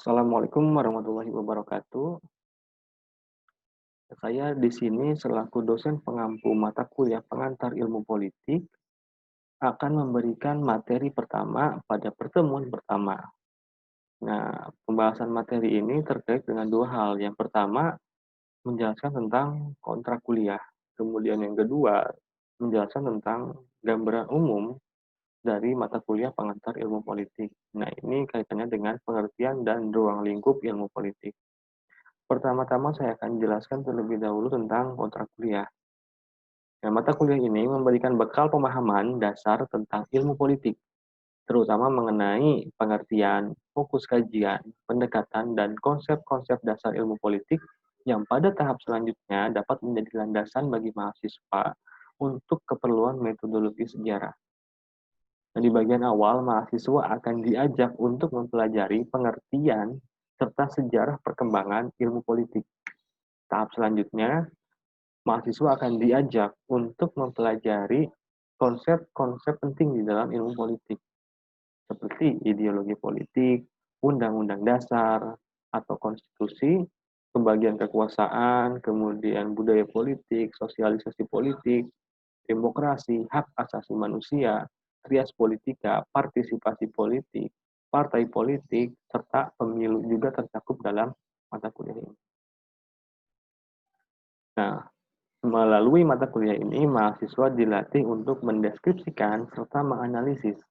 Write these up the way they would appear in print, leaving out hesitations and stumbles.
Assalamualaikum warahmatullahi wabarakatuh. Saya di sini selaku dosen pengampu mata kuliah pengantar ilmu politik akan memberikan materi pertama pada pertemuan pertama. Nah, pembahasan materi ini terkait dengan dua hal. Yang pertama, menjelaskan tentang kontrak kuliah. Kemudian yang kedua, menjelaskan tentang gambaran umum dari mata kuliah pengantar ilmu politik. Nah, ini kaitannya dengan pengertian dan ruang lingkup ilmu politik. Pertama-tama saya akan jelaskan terlebih dahulu tentang kontrak kuliah. Nah, mata kuliah ini memberikan bekal pemahaman dasar tentang ilmu politik, terutama mengenai pengertian, fokus kajian, pendekatan, dan konsep-konsep dasar ilmu politik yang pada tahap selanjutnya dapat menjadi landasan bagi mahasiswa untuk keperluan metodologi sejarah. Nah, di bagian awal, mahasiswa akan diajak untuk mempelajari pengertian serta sejarah perkembangan ilmu politik. Tahap selanjutnya, mahasiswa akan diajak untuk mempelajari konsep-konsep penting di dalam ilmu politik, seperti ideologi politik, undang-undang dasar, atau konstitusi, pembagian kekuasaan, kemudian budaya politik, sosialisasi politik, demokrasi, hak asasi manusia, trias politika, partisipasi politik, partai politik, serta pemilu juga tercakup dalam mata kuliah ini. Nah, melalui mata kuliah ini, mahasiswa dilatih untuk mendeskripsikan serta menganalisis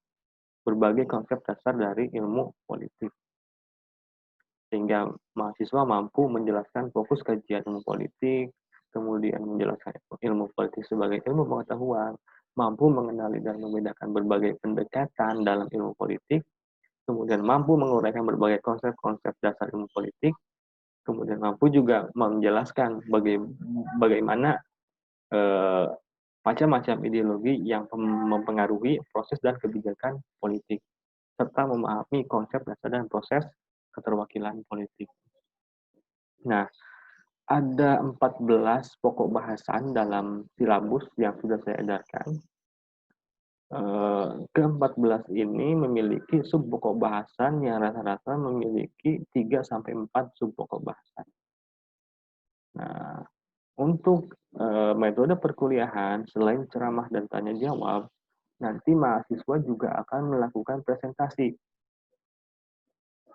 berbagai konsep dasar dari ilmu politik, sehingga mahasiswa mampu menjelaskan fokus kajian ilmu politik, kemudian menjelaskan ilmu politik sebagai ilmu pengetahuan, mampu mengenali dan membedakan berbagai pendekatan dalam ilmu politik, kemudian mampu menguraikan berbagai konsep-konsep dasar ilmu politik, kemudian mampu juga menjelaskan bagaimana eh, macam-macam ideologi yang mempengaruhi proses dan kebijakan politik, serta memahami konsep dasar dan proses keterwakilan politik. Nah, ada 14 pokok bahasan dalam silabus yang sudah saya edarkan. Ke-14 ini memiliki sub pokok bahasan yang rata-rata memiliki 3-4 sub pokok bahasan. Nah, untuk metode perkuliahan, selain ceramah dan tanya jawab, nanti mahasiswa juga akan melakukan presentasi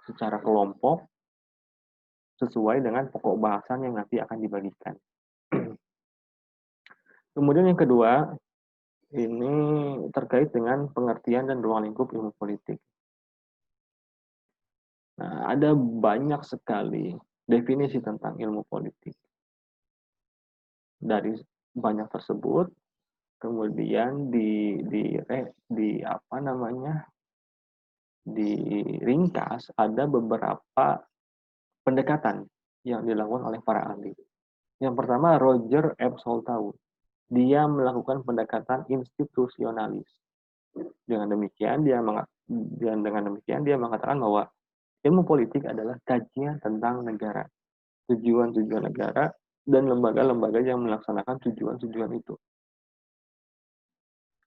secara kelompok sesuai dengan pokok bahasan yang nanti akan dibagikan. Kemudian yang kedua, ini terkait dengan pengertian dan ruang lingkup ilmu politik. Nah, ada banyak sekali definisi tentang ilmu politik. Dari banyak tersebut, kemudian di apa namanya? Diringkas ada beberapa pendekatan yang dilakukan oleh para ahli. Yang pertama, Roger F. Soltau. Dia melakukan pendekatan institusionalis. Dengan demikian dia mengatakan bahwa ilmu politik adalah kajian tentang negara, tujuan-tujuan negara, dan lembaga-lembaga yang melaksanakan tujuan-tujuan itu.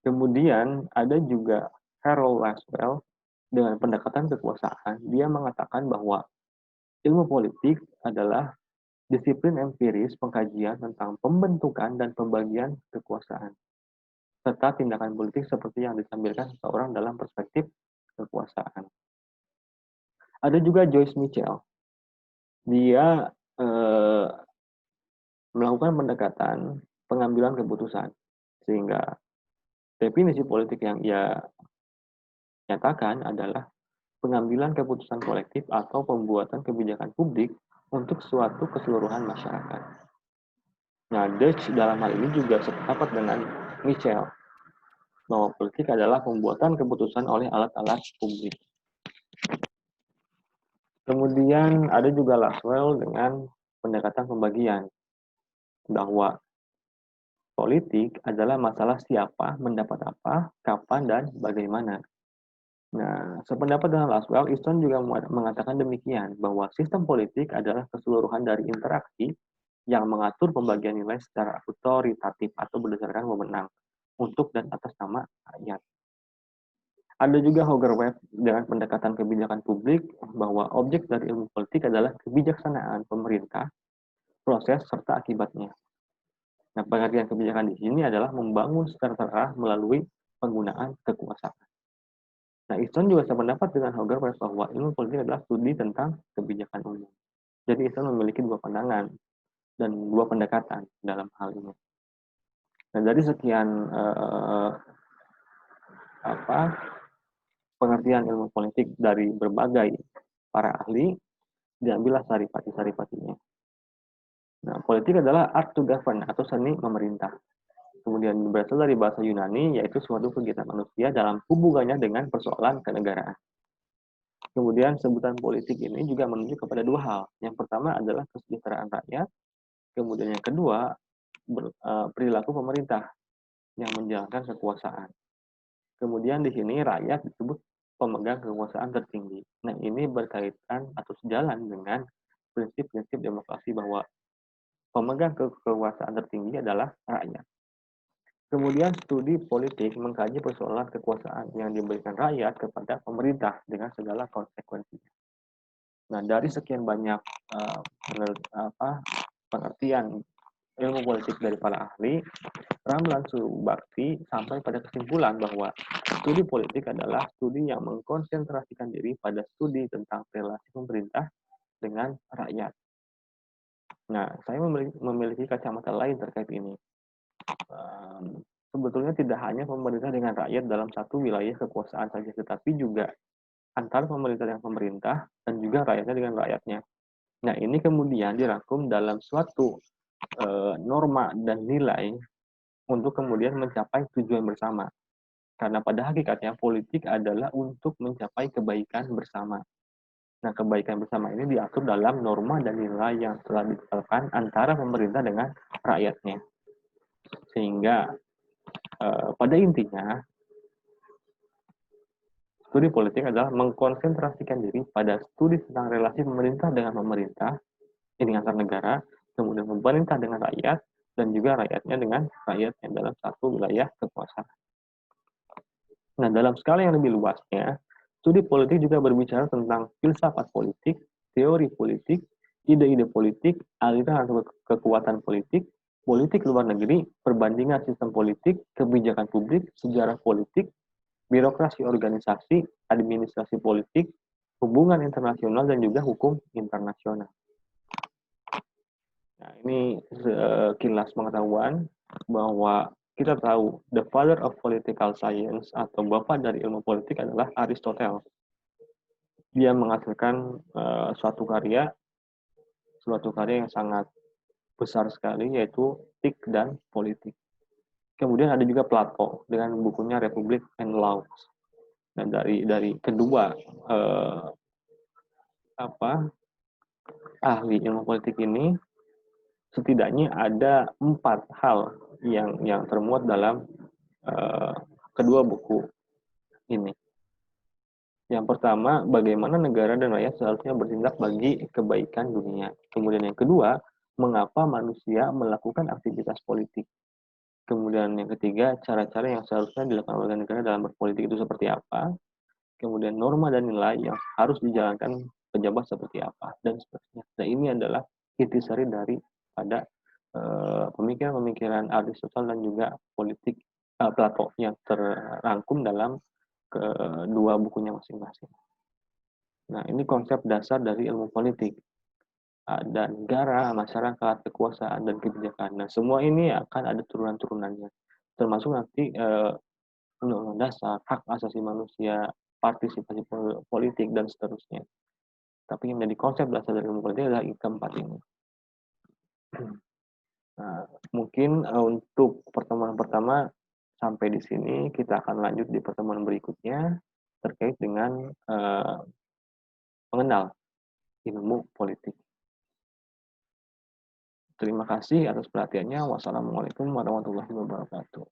Kemudian ada juga Harold Laswell dengan pendekatan kekuasaan. Dia mengatakan bahwa ilmu politik adalah disiplin empiris pengkajian tentang pembentukan dan pembagian kekuasaan, serta tindakan politik seperti yang ditampilkan seseorang dalam perspektif kekuasaan. Ada juga Joyce Mitchell. Dia melakukan pendekatan pengambilan keputusan, sehingga definisi politik yang ia nyatakan adalah pengambilan keputusan kolektif atau pembuatan kebijakan publik untuk suatu keseluruhan masyarakat. Nah, Dutch dalam hal ini juga sepakat dengan Mitchell bahwa politik adalah pembuatan keputusan oleh alat-alat publik. Kemudian ada juga Laswell dengan pendekatan pembagian, bahwa politik adalah masalah siapa, mendapat apa, kapan, dan bagaimana. Nah, sependapat dengan Laswell, Easton juga mengatakan demikian, bahwa sistem politik adalah keseluruhan dari interaksi yang mengatur pembagian nilai secara otoritatif atau berdasarkan wewenang untuk dan atas nama rakyat. Ada juga Hooger-Webb dengan pendekatan kebijakan publik bahwa objek dari ilmu politik adalah kebijaksanaan pemerintah, proses, serta akibatnya. Nah, pengertian kebijakan di sini adalah membangun secara terarah melalui penggunaan kekuasaan. Nah, Easton juga sependapat dengan Hooger-Webb bahwa ilmu politik adalah studi tentang kebijakan umum. Jadi Easton memiliki dua pandangan dan dua pendekatan dalam hal ini. Nah, dari sekian pengertian ilmu politik dari berbagai para ahli, diambillah saripati-saripatinya. Nah, politik adalah art to govern atau seni memerintah. Kemudian berasal dari bahasa Yunani, yaitu suatu kegiatan manusia dalam hubungannya dengan persoalan kenegaraan. Kemudian sebutan politik ini juga menunjuk kepada dua hal. Yang pertama adalah kesejahteraan rakyat, kemudian yang kedua perilaku pemerintah yang menjalankan kekuasaan. Kemudian di sini rakyat disebut pemegang kekuasaan tertinggi. Nah, ini berkaitan atau sejalan dengan prinsip-prinsip demokrasi bahwa pemegang kekuasaan tertinggi adalah rakyat. Kemudian studi politik mengkaji persoalan kekuasaan yang diberikan rakyat kepada pemerintah dengan segala konsekuensinya. Nah, dari sekian banyak pengertian ilmu politik dari para ahli, Ramlan Subakti sampai pada kesimpulan bahwa studi politik adalah studi yang mengkonsentrasikan diri pada studi tentang relasi pemerintah dengan rakyat. Nah, saya memiliki kacamata lain terkait ini. Sebetulnya tidak hanya pemerintah dengan rakyat dalam satu wilayah kekuasaan saja, tetapi juga antara pemerintah dengan pemerintah dan juga rakyatnya dengan rakyatnya. Nah, ini kemudian dirangkum dalam suatu norma dan nilai untuk kemudian mencapai tujuan bersama. Karena pada hakikatnya politik adalah untuk mencapai kebaikan bersama. Nah, kebaikan bersama ini diatur dalam norma dan nilai yang telah ditetapkan antara pemerintah dengan rakyatnya. Sehingga pada intinya, studi politik adalah mengkonsentrasikan diri pada studi tentang relasi pemerintah dengan pemerintah, ini antar negara, kemudian pemerintah dengan rakyat, dan juga rakyatnya dengan rakyatnya dalam satu wilayah kekuasaan. Nah, dalam skala yang lebih luasnya, studi politik juga berbicara tentang filsafat politik, teori politik, ide-ide politik, aliran atau kekuatan politik, politik luar negeri, perbandingan sistem politik, kebijakan publik, sejarah politik, birokrasi organisasi, administrasi politik, hubungan internasional, dan juga hukum internasional. Nah, ini sekilas pengetahuan bahwa kita tahu the father of political science atau bapak dari ilmu politik adalah Aristoteles. Dia menghasilkan suatu karya yang sangat besar sekali, yaitu Etik dan Politik. Kemudian ada juga Plato dengan bukunya Republic and Laws. Dan dari kedua ahli ilmu politik ini, setidaknya ada 4 hal yang termuat dalam kedua buku ini. Yang pertama, bagaimana negara dan rakyat seharusnya bertindak bagi kebaikan dunia. Kemudian yang kedua, mengapa manusia melakukan aktivitas politik. Kemudian yang ketiga, cara-cara yang seharusnya dilakukan oleh negara dalam berpolitik itu seperti apa. Kemudian norma dan nilai yang harus dijalankan pejabat seperti apa, dan seterusnya. Nah, ini adalah intisari dari pada pemikiran-pemikiran Aristoteles dan juga politik Plato yang terrangkum dalam kedua bukunya masing-masing. Nah, ini konsep dasar dari ilmu politik. Ada negara, masyarakat, kekuasaan, dan kebijakan. Nah, semua ini akan ada turunan-turunannya. Termasuk nanti undang-undang dasar, hak asasi manusia, partisipasi politik, dan seterusnya. Tapi yang menjadi konsep dasar dari ilmu politik adalah keempat ini. Nah, mungkin untuk pertemuan pertama sampai di sini, kita akan lanjut di pertemuan berikutnya terkait dengan mengenal ilmu politik. Terima kasih atas perhatiannya. Wassalamualaikum warahmatullahi wabarakatuh.